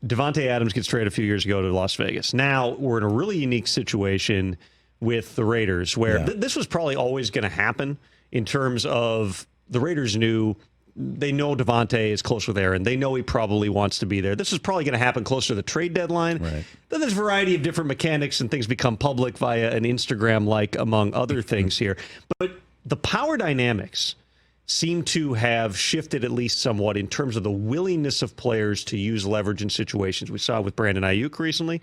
Davante Adams gets traded a few years ago to Las Vegas. Now we're in a really unique situation with the Raiders where this was probably always going to happen in terms of the Raiders they know Davante is close with Aaron. They know he probably wants to be there. This is probably going to happen closer to the trade deadline. Right. Then there's a variety of different mechanics and things become public via an Instagram, like among other things here. But the power dynamics seem to have shifted at least somewhat in terms of the willingness of players to use leverage in situations. We saw it with Brandon Ayuk recently.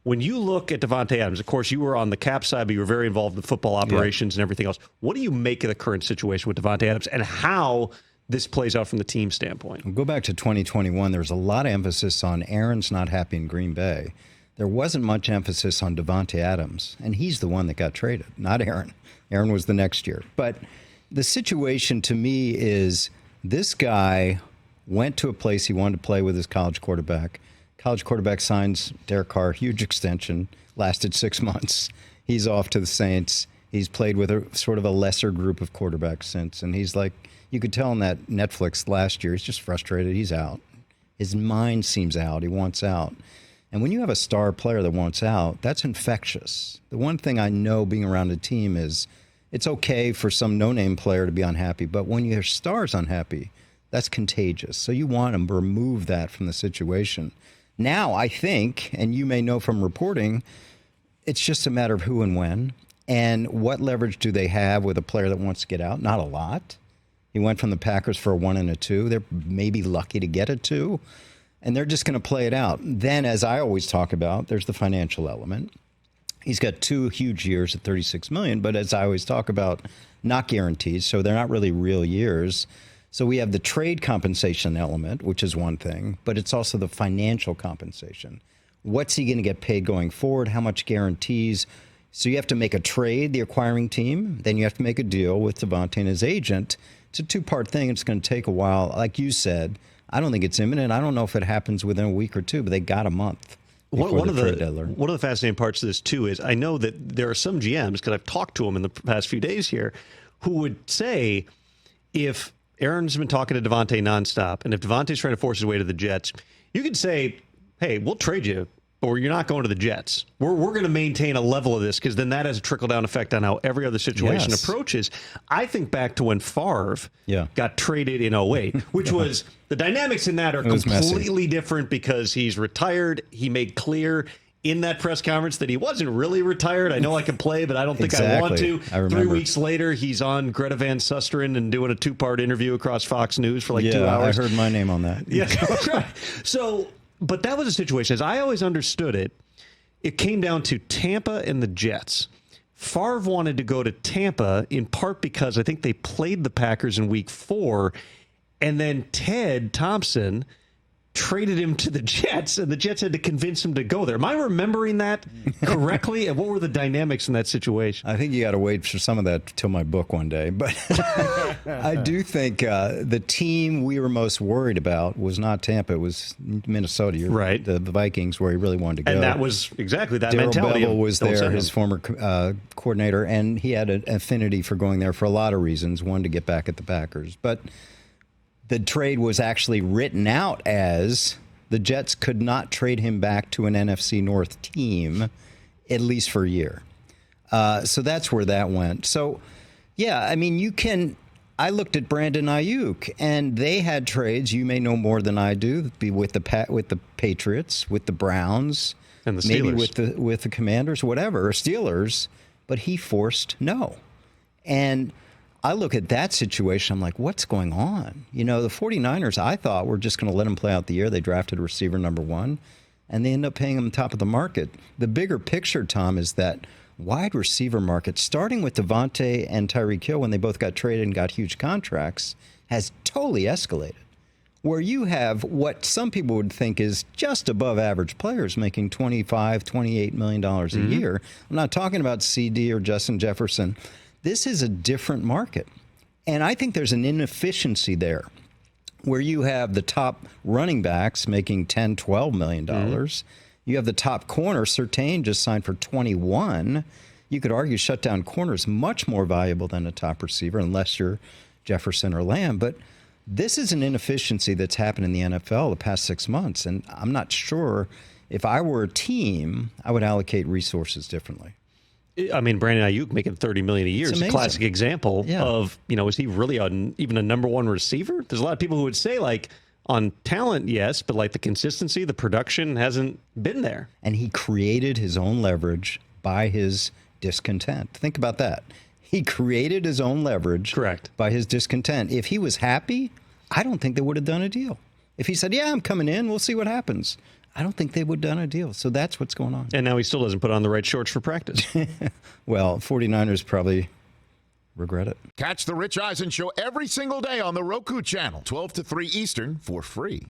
When you look at Davante Adams, of course, you were on the cap side, but you were very involved in football operations and everything else. What do you make of the current situation with Davante Adams and how this plays out from the team standpoint? We'll go back to 2021. There was a lot of emphasis on Aaron's not happy in Green Bay. There wasn't much emphasis on Davante Adams, and he's the one that got traded, not Aaron. Aaron was the next year. But the situation to me is this guy went to a place he wanted to play with his college quarterback. College quarterback signs Derek Carr, huge extension, lasted 6 months. He's off to the Saints. He's played with a sort of a lesser group of quarterbacks since, and he's like, you could tell in that Netflix last year, he's just frustrated. He's out. His mind seems out. He wants out. And when you have a star player that wants out, that's infectious. The one thing I know being around a team is it's okay for some no-name player to be unhappy, but when your star's unhappy, that's contagious. So you want to remove that from the situation. Now, I think, and you may know from reporting, it's just a matter of who and when. And what leverage do they have with a player that wants to get out? Not a lot. He went from the Packers for a 1 and a 2. They're maybe lucky to get a 2. And they're just going to play it out. Then, as I always talk about, there's the financial element. He's got 2 huge years at $36 million, but as I always talk about, not guaranteed, so they're not really real years. So we have the trade compensation element, which is one thing, but it's also the financial compensation. What's he going to get paid going forward? How much guarantees? So you have to make a trade, the acquiring team. Then you have to make a deal with Davante and his agent. It's a 2-part thing. It's going to take a while. Like you said, I don't think it's imminent. I don't know if it happens within a week or 2, but they got a month. One of the fascinating parts of this, too, is I know that there are some GMs, because I've talked to them in the past few days here, who would say if Aaron's been talking to Davante nonstop, and if Davante's trying to force his way to the Jets, you could say, hey, we'll trade you, or you're not going to the Jets. We're going to maintain a level of this, because then that has a trickle-down effect on how every other situation approaches. I think back to when Favre got traded in 08, which was the dynamics in that are completely different because he's retired. He made clear in that press conference that he wasn't really retired. I know I can play, but I don't think I want to. 3 weeks later, he's on Greta Van Susteren and doing a 2-part interview across Fox News for 2 hours. I heard my name on that. Yeah, right. So, but that was a situation, as I always understood it, it came down to Tampa and the Jets. Favre wanted to go to Tampa in part because I think they played the Packers in week 4, and then Ted Thompson traded him to the Jets, and the Jets had to convince him to go there. Am I remembering that correctly? And what were the dynamics in that situation? I think you got to wait for some of that till my book one day. But I do think the team we were most worried about was not Tampa. It was Minnesota. Right. The Vikings, where he really wanted to go. And that was exactly that Darryl mentality. Bevell was there, his former coordinator, and he had an affinity for going there for a lot of reasons. One, to get back at the Packers. But the trade was actually written out as the Jets could not trade him back to an NFC North team, at least for a year. So that's where that went. So, yeah, I mean, I looked at Brandon Ayuk, and they had trades. You may know more than I do. With the Patriots, with the Browns, and the Steelers. Maybe with the Commanders, whatever, or Steelers. But he forced no. And I look at that situation, I'm like, what's going on? The 49ers, I thought, were just going to let him play out the year. They drafted receiver number 1, and they end up paying him top of the market. The bigger picture, Tom, is that wide receiver market, starting with Davante and Tyreek Hill when they both got traded and got huge contracts, has totally escalated. Where you have what some people would think is just above average players making $25, $28 million a year. I'm not talking about CD or Justin Jefferson. This is a different market. And I think there's an inefficiency there where you have the top running backs making $10, $12 million. You have the top corner, Surtain just signed for 21. You could argue shutdown corner is much more valuable than a top receiver unless you're Jefferson or Lamb. But This is an inefficiency that's happened in the NFL the past 6 months, and I'm not sure if I were a team, I would allocate resources differently. I mean, Brandon Ayuk making $30 million a year is a classic example of, is he really even a number one receiver? There's a lot of people who would say, like, on talent, yes, but like the consistency, the production hasn't been there. And he created his own leverage by his discontent. Think about that. He created his own leverage by his discontent. If he was happy, I don't think they would have done a deal. If he said, yeah, I'm coming in, we'll see what happens, I don't think they would have done a deal. So that's what's going on. And now he still doesn't put on the right shorts for practice. Well, 49ers probably regret it. Catch the Rich Eisen Show every single day on the Roku Channel, 12 to 3 Eastern, for free.